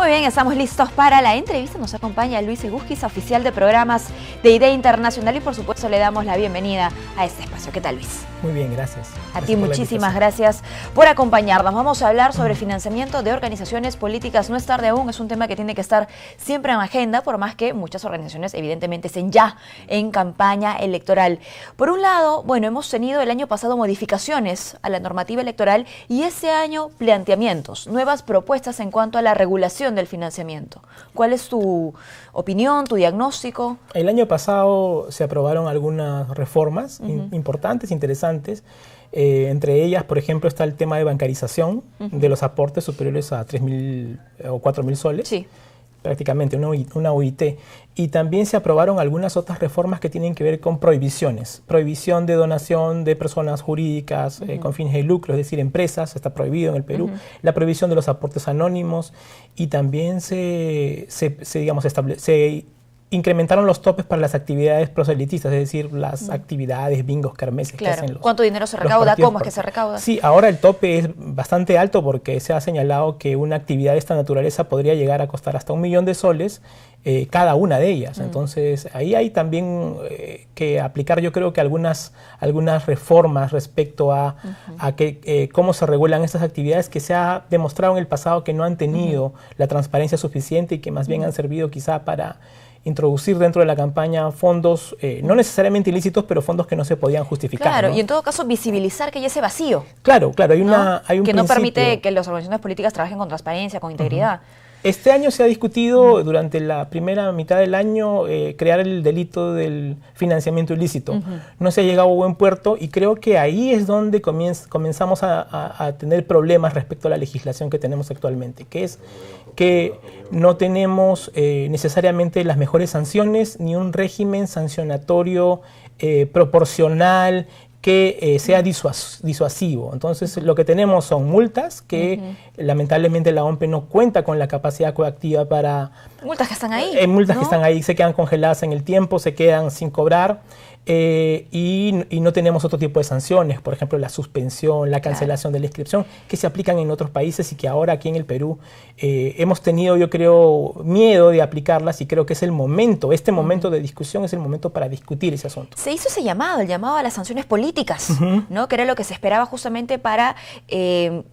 Muy bien, estamos listos para la entrevista. Nos acompaña Luis Egusquiza, oficial de programas de IDEA Internacional, y por supuesto le damos la bienvenida a este espacio. ¿Qué tal, Luis? Muy bien, gracias. A ti muchísimas gracias por acompañarnos. Vamos a hablar sobre financiamiento de organizaciones políticas. No es tarde aún, es un tema que tiene que estar siempre en agenda, por más que muchas organizaciones evidentemente estén ya en campaña electoral. Por un lado, bueno, hemos tenido el año pasado modificaciones a la normativa electoral y este año planteamientos, nuevas propuestas en cuanto a la regulación del financiamiento. ¿Cuál es tu opinión, tu diagnóstico? El año pasado se aprobaron algunas reformas importantes, interesantes. Entre ellas, por ejemplo, está el tema de bancarización de los aportes superiores a 3.000 o 4.000 soles. Sí. Prácticamente una OIT. Y también se aprobaron algunas otras reformas que tienen que ver con prohibiciones. Prohibición de donación de personas jurídicas con fines de lucro, es decir, empresas, está prohibido en el Perú. La prohibición de los aportes anónimos, y también se incrementaron los topes para las actividades proselitistas, es decir, las actividades, bingos, kermeses que hacen los... ¿Cuánto dinero se recauda? ¿Cómo es que se recauda? Sí, ahora el tope es bastante alto porque se ha señalado que una actividad de esta naturaleza podría llegar a costar hasta 1 millón de soles cada una de ellas. Entonces, ahí hay también que aplicar, yo creo que algunas reformas respecto a cómo se regulan estas actividades, que se ha demostrado en el pasado que no han tenido la transparencia suficiente y que más bien han servido quizá para introducir dentro de la campaña fondos, no necesariamente ilícitos, pero fondos que no se podían justificar. Claro, ¿no? Y en todo caso visibilizar que hay ese vacío. Claro, hay un que no permite que las organizaciones políticas trabajen con transparencia, con integridad. Este año se ha discutido, durante la primera mitad del año, crear el delito del financiamiento ilícito. No se ha llegado a buen puerto, y creo que ahí es donde comenzamos a tener problemas respecto a la legislación que tenemos actualmente, que es que no tenemos necesariamente las mejores sanciones, ni un régimen sancionatorio proporcional que sea disuasivo. Entonces, lo que tenemos son multas que lamentablemente la OMPE no cuenta con la capacidad coactiva para... Multas que están ahí. Multas que están ahí, se quedan congeladas en el tiempo, se quedan sin cobrar, y no tenemos otro tipo de sanciones, por ejemplo, la suspensión, la cancelación de la inscripción, que se aplican en otros países y que ahora aquí en el Perú hemos tenido, yo creo, miedo de aplicarlas, y creo que es el momento, este momento de discusión es el momento para discutir ese asunto. Se hizo ese llamado, el llamado a las sanciones políticas, ¿no? Que era lo que se esperaba justamente para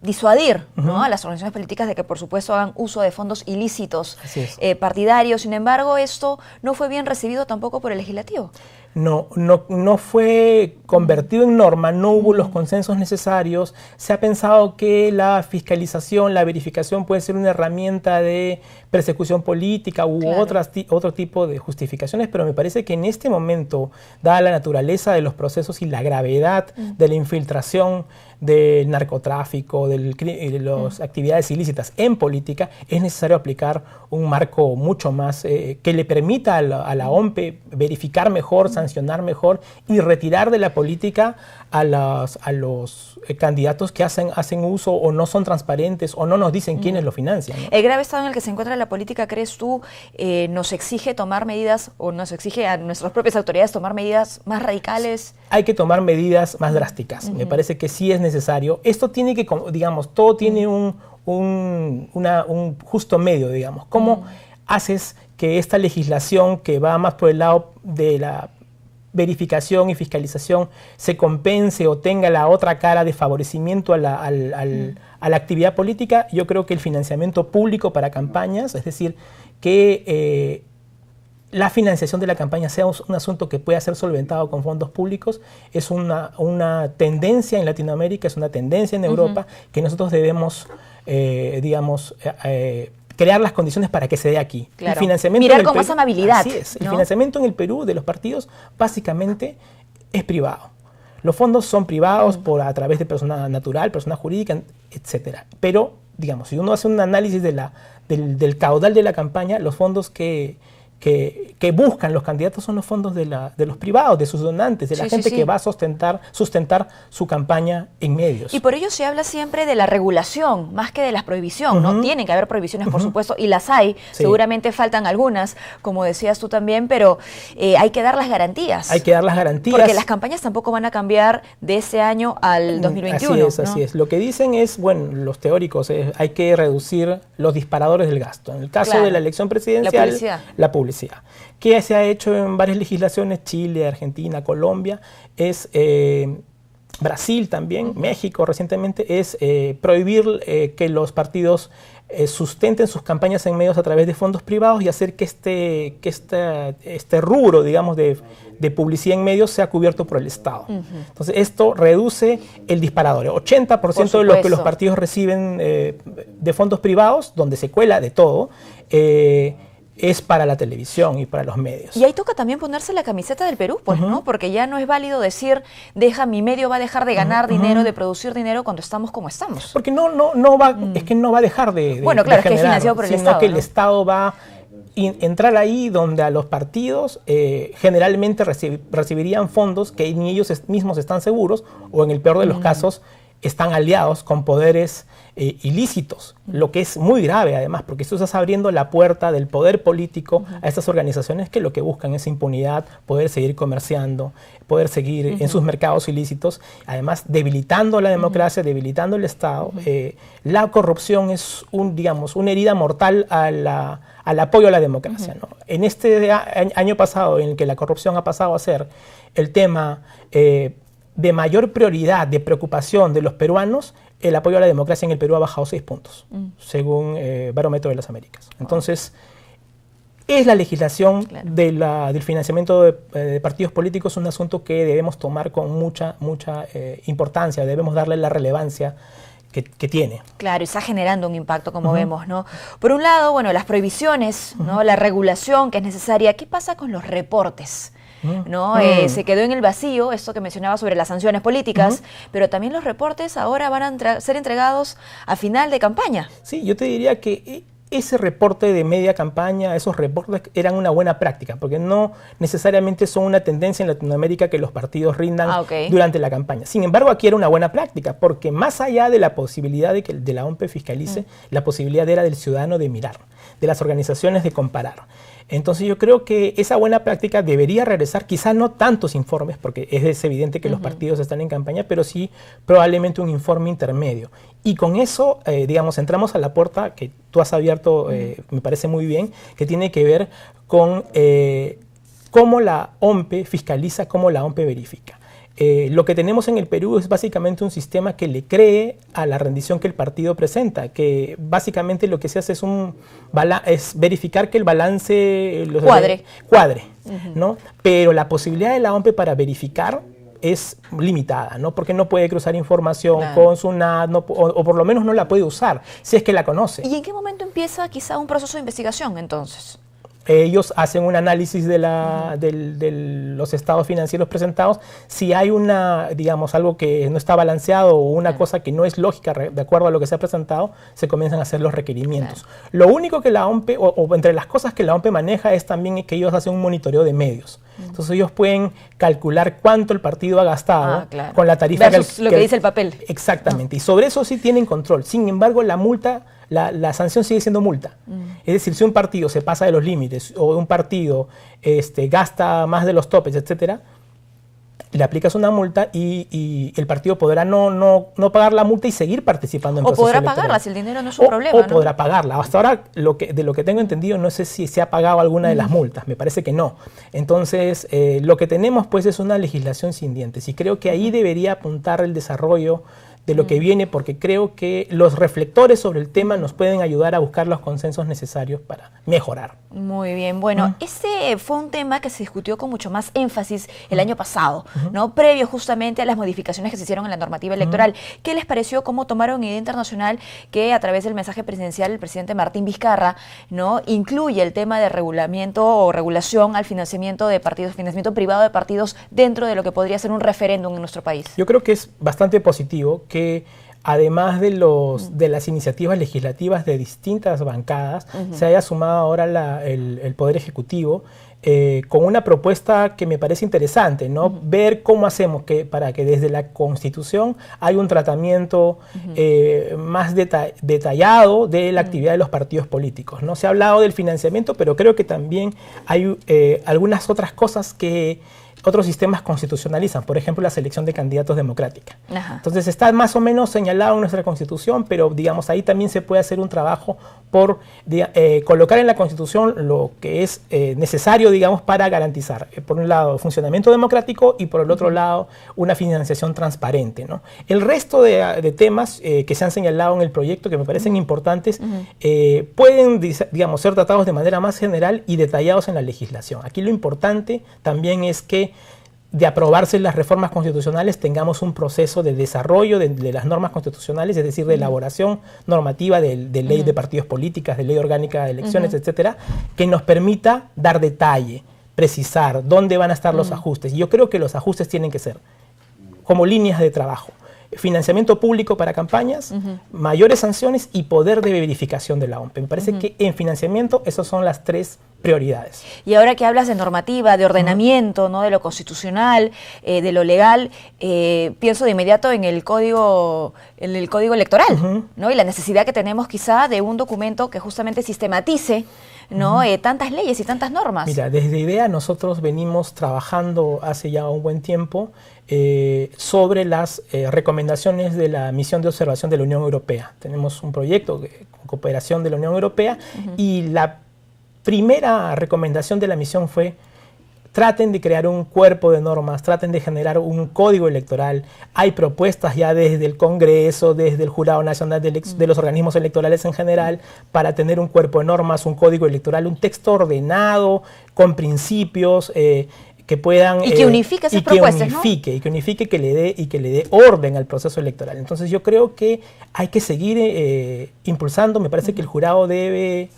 disuadir, ¿no?, a las organizaciones políticas de que, por supuesto, hagan uso de fondos ilícitos partidarios. Sin embargo, esto no fue bien recibido tampoco por el legislativo. No fue convertido en norma, no hubo los consensos necesarios. Se ha pensado que la fiscalización, la verificación puede ser una herramienta de persecución política u otro tipo de justificaciones, pero me parece que en este momento, dada la naturaleza de los procesos y la gravedad de la infiltración del narcotráfico, de las actividades ilícitas en política, es necesario aplicar un marco mucho más que le permita a la OMPE verificar mejor, sancionar mejor y retirar de la política a los candidatos que hacen uso o no son transparentes o no nos dicen quiénes lo financian, ¿no? El grave estado en el que se encuentra la política, ¿crees tú, nos exige tomar medidas, o nos exige a nuestras propias autoridades tomar medidas más radicales? Hay que tomar medidas más drásticas. Me parece que sí es necesario. Esto tiene que, digamos, todo tiene un justo medio, digamos. ¿Cómo haces que esta legislación, que va más por el lado de la verificación y fiscalización, se compense o tenga la otra cara de favorecimiento a la actividad política? Yo creo que el financiamiento público para campañas, es decir, que la financiación de la campaña sea un asunto que pueda ser solventado con fondos públicos, es una tendencia en Latinoamérica, es una tendencia en Europa, que nosotros debemos, crear las condiciones para que se dé aquí. Claro. El financiamiento mirar con más amabilidad. Así es. El financiamiento en el Perú de los partidos básicamente es privado. Los fondos son privados a través de persona natural, persona jurídica, etcétera. Pero, digamos, si uno hace un análisis del caudal de la campaña, los fondos que que buscan los candidatos son los fondos de los privados, de sus donantes, de la gente que va a sustentar su campaña en medios. Y por ello se habla siempre de la regulación, más que de la prohibición, ¿no? Tienen que haber prohibiciones, por supuesto, y las hay. Seguramente faltan algunas, como decías tú también, pero hay que dar las garantías. Hay que dar las garantías. Porque las campañas tampoco van a cambiar de ese año al 2021. Así es. Lo que dicen es, bueno, los teóricos, hay que reducir los disparadores del gasto. En el caso de la elección presidencial, la publicidad. Que se ha hecho en varias legislaciones, Chile, Argentina, Colombia, es Brasil también, México recientemente, es prohibir que los partidos sustenten sus campañas en medios a través de fondos privados y hacer que este rubro, digamos, de publicidad en medios sea cubierto por el Estado. Entonces, esto reduce el disparador. 80% de lo que los partidos reciben de fondos privados, donde se cuela de todo, es para la televisión y para los medios. Y ahí toca también ponerse la camiseta del Perú, pues, ¿no? Porque ya no es válido decir, mi medio va a dejar de ganar dinero, de producir dinero cuando estamos como estamos. Porque no va, es que no va a dejar de bueno, claro, de generar, es que es financiado por el Estado, sino que el Estado va a entrar ahí donde a los partidos generalmente recibirían fondos que ni ellos mismos están seguros, o en el peor de los casos, están aliados con poderes ilícitos, lo que es muy grave además, porque esto estás abriendo la puerta del poder político a estas organizaciones que lo que buscan es impunidad, poder seguir comerciando, poder seguir en sus mercados ilícitos, además debilitando la democracia, debilitando el Estado. La corrupción es una herida mortal al apoyo a la democracia, ¿no? En este año pasado, en el que la corrupción ha pasado a ser el tema de mayor prioridad, de preocupación de los peruanos, el apoyo a la democracia en el Perú ha bajado 6 puntos, según Barómetro de las Américas. Entonces, es la legislación del financiamiento de partidos políticos un asunto que debemos tomar con mucha importancia, debemos darle la relevancia que tiene. Claro, y está generando un impacto, como vemos, ¿no? Por un lado, bueno, las prohibiciones, ¿no? La regulación que es necesaria. ¿Qué pasa con los reportes? ¿No? Se quedó en el vacío esto que mencionaba sobre las sanciones políticas, pero también los reportes ahora van a ser entregados a final de campaña. Sí, yo te diría que ese reporte de media campaña, esos reportes eran una buena práctica, porque no necesariamente son una tendencia en Latinoamérica que los partidos rindan durante la campaña. Sin embargo, aquí era una buena práctica, porque más allá de la posibilidad de que de la OMP fiscalice, la posibilidad era del ciudadano de mirar, de las organizaciones de comparar. Entonces yo creo que esa buena práctica debería regresar, quizá no tantos informes, porque es evidente que los partidos están en campaña, pero sí probablemente un informe intermedio. Y con eso, digamos, entramos a la puerta que tú has abierto, me parece muy bien, que tiene que ver con cómo la OMP fiscaliza, cómo la OMP verifica. Lo que tenemos en el Perú es básicamente un sistema que le cree a la rendición que el partido presenta, que básicamente lo que se hace es verificar que el balance cuadre, ¿no? Pero la posibilidad de la OMP para verificar es limitada, ¿no? Porque no puede cruzar información con SUNAT, o por lo menos no la puede usar, si es que la conoce. ¿Y en qué momento empieza quizá un proceso de investigación entonces? Ellos hacen un análisis de los estados financieros presentados. Si hay algo que no está balanceado o una cosa que no es lógica de acuerdo a lo que se ha presentado, se comienzan a hacer los requerimientos. Lo único que la OMP, o entre las cosas que la OMP maneja, es también que ellos hacen un monitoreo de medios. Entonces ellos pueden calcular cuánto el partido ha gastado con la tarifa lo que dice el papel. Exactamente. Y sobre eso sí tienen control. Sin embargo, la multa, la sanción sigue siendo multa. Es decir, si un partido se pasa de los límites o un partido gasta más de los topes, etcétera, le aplicas una multa y el partido podrá no pagar la multa y seguir participando en procesos electorales. O podrá pagarla si el dinero no es un problema. O podrá pagarla. Hasta ahora, de lo que tengo entendido, no sé si se ha pagado alguna de las multas. Me parece que no. Entonces, lo que tenemos pues es una legislación sin dientes. Y creo que ahí debería apuntar el desarrollo de lo que viene, porque creo que los reflectores sobre el tema nos pueden ayudar a buscar los consensos necesarios para mejorar. Muy bien, bueno, ese fue un tema que se discutió con mucho más énfasis el año pasado, ¿no? Previo justamente a las modificaciones que se hicieron en la normativa electoral. ¿Qué les pareció? ¿Cómo tomaron idea internacional que a través del mensaje presidencial el presidente Martín Vizcarra, ¿no?, incluye el tema de regulamiento o regulación al financiamiento de partidos, financiamiento privado de partidos dentro de lo que podría ser un referéndum en nuestro país? Yo creo que es bastante positivo que además de las iniciativas legislativas de distintas bancadas, se haya sumado ahora el Poder Ejecutivo con una propuesta que me parece interesante, ¿no? Ver cómo hacemos para que desde la Constitución haya un tratamiento más detallado de la actividad de los partidos políticos, ¿no? Se ha hablado del financiamiento, pero creo que también hay algunas otras cosas que otros sistemas constitucionalizan, por ejemplo, la selección de candidatos democrática. Ajá. Entonces está más o menos señalado en nuestra Constitución, pero digamos ahí también se puede hacer un trabajo por colocar en la Constitución lo que es necesario, digamos, para garantizar, por un lado, funcionamiento democrático y por el otro lado, una financiación transparente, ¿no? El resto de temas que se han señalado en el proyecto, que me parecen importantes, pueden, digamos, ser tratados de manera más general y detallados en la legislación. Aquí lo importante también es que de aprobarse las reformas constitucionales tengamos un proceso de desarrollo de las normas constitucionales, es decir, de elaboración normativa de ley de partidos políticos, de ley orgánica de elecciones, etcétera, que nos permita dar detalle, precisar dónde van a estar los ajustes. Y yo creo que los ajustes tienen que ser como líneas de trabajo. Financiamiento público para campañas, mayores sanciones y poder de verificación de la OMP. Me parece que en financiamiento esas son las tres prioridades. Y ahora que hablas de normativa, de ordenamiento, ¿no? De lo constitucional, de lo legal, pienso de inmediato en el código electoral, ¿no? Y la necesidad que tenemos quizá de un documento que justamente sistematice, ¿no? Tantas leyes y tantas normas. Mira, desde IDEA nosotros venimos trabajando hace ya un buen tiempo sobre las recomendaciones de la misión de observación de la Unión Europea. Tenemos un proyecto con cooperación de la Unión Europea y la primera recomendación de la misión fue: traten de crear un cuerpo de normas, traten de generar un código electoral. Hay propuestas ya desde el Congreso, desde el Jurado Nacional de los organismos electorales en general, para tener un cuerpo de normas, un código electoral, un texto ordenado, con principios que puedan... Y que unifique esas propuestas, ¿no? Y que unifique, que le dé orden al proceso electoral. Entonces yo creo que hay que seguir impulsando. Me parece que el jurado debe...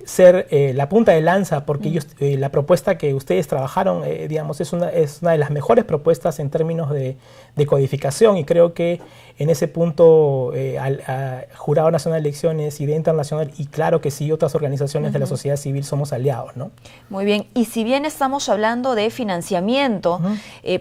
ser la punta de lanza, porque ellos, la propuesta que ustedes trabajaron, digamos, es una de las mejores propuestas en términos de codificación, y creo que en ese punto al Jurado Nacional de Elecciones, IDEA Internacional y claro que sí, otras organizaciones de la sociedad civil somos aliados, ¿no? Muy bien, y si bien estamos hablando de financiamiento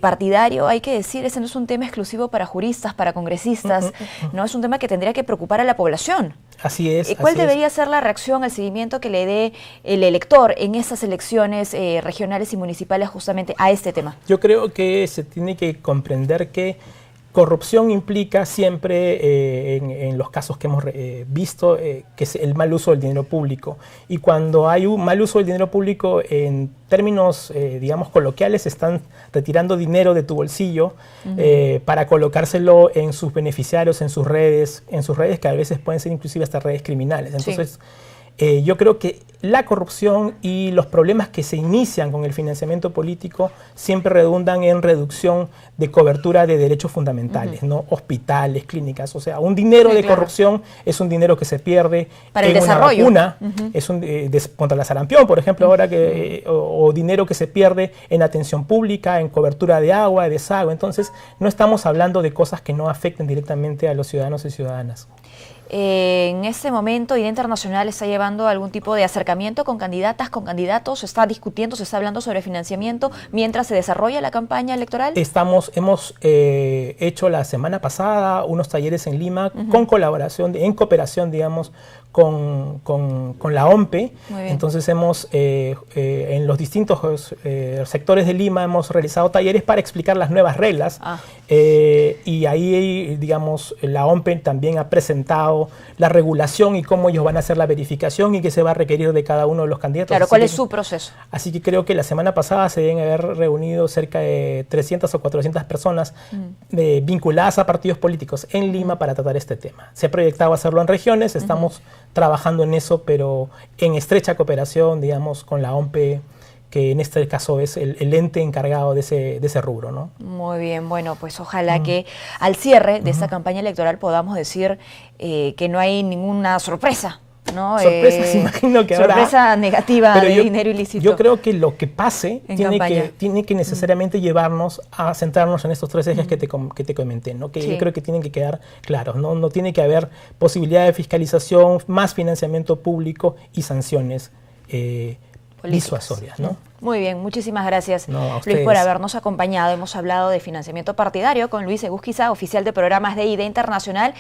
partidario, hay que decir, ese no es un tema exclusivo para juristas, para congresistas, no es un tema que tendría que preocupar a la población. Así es. ¿Cuál debería ser la reacción, el seguimiento que le dé el elector en esas elecciones regionales y municipales justamente a este tema? Yo creo que se tiene que comprender que corrupción implica siempre, en los casos que hemos visto, que es el mal uso del dinero público. Y cuando hay un mal uso del dinero público, en términos, digamos, coloquiales, están retirando dinero de tu bolsillo para colocárselo en sus beneficiarios, en sus redes que a veces pueden ser inclusive hasta redes criminales. Entonces, yo creo que la corrupción y los problemas que se inician con el financiamiento político siempre redundan en reducción de cobertura de derechos fundamentales, ¿no? Hospitales, clínicas, o sea, un dinero de corrupción es un dinero que se pierde para el en desarrollo. Una vacuna, es contra la sarampión, por ejemplo, ahora que o dinero que se pierde en atención pública, en cobertura de agua, de desagüe. Entonces, no estamos hablando de cosas que no afecten directamente a los ciudadanos y ciudadanas. En este momento, IDEA Internacional está llevando algún tipo de acercamiento con candidatas, con candidatos, se está discutiendo, se está hablando sobre financiamiento mientras se desarrolla la campaña electoral. Hemos hecho la semana pasada unos talleres en Lima con colaboración, en cooperación, digamos, con la OMP. Entonces hemos, en los distintos sectores de Lima, hemos realizado talleres para explicar las nuevas reglas. Y ahí, digamos, la OMP también ha presentado la regulación y cómo ellos van a hacer la verificación y qué se va a requerir de cada uno de los candidatos. Claro, ¿cuál es su proceso? Así que creo que la semana pasada se deben haber reunido cerca de 300 o 400 personas vinculadas a partidos políticos en Lima para tratar este tema. Se ha proyectado hacerlo en regiones, estamos trabajando en eso, pero en estrecha cooperación, digamos, con la OMP, que en este caso es el ente encargado de ese rubro, ¿no? Muy bien, bueno, pues ojalá que al cierre de esta campaña electoral podamos decir que no hay ninguna sorpresa ¿no? Sorpresas, imagino que habrá. Sorpresa negativa de dinero ilícito. Yo creo que lo que pase tiene que necesariamente llevarnos a centrarnos en estos tres ejes que te comenté, ¿no? Que yo creo que tienen que quedar claros, ¿no? No tiene que haber posibilidad de fiscalización, más financiamiento público y sanciones disuasorias, ¿no? Muy bien, muchísimas gracias, Luis, por habernos acompañado. Hemos hablado de financiamiento partidario con Luis Egusquiza, oficial de programas de IDE Internacional.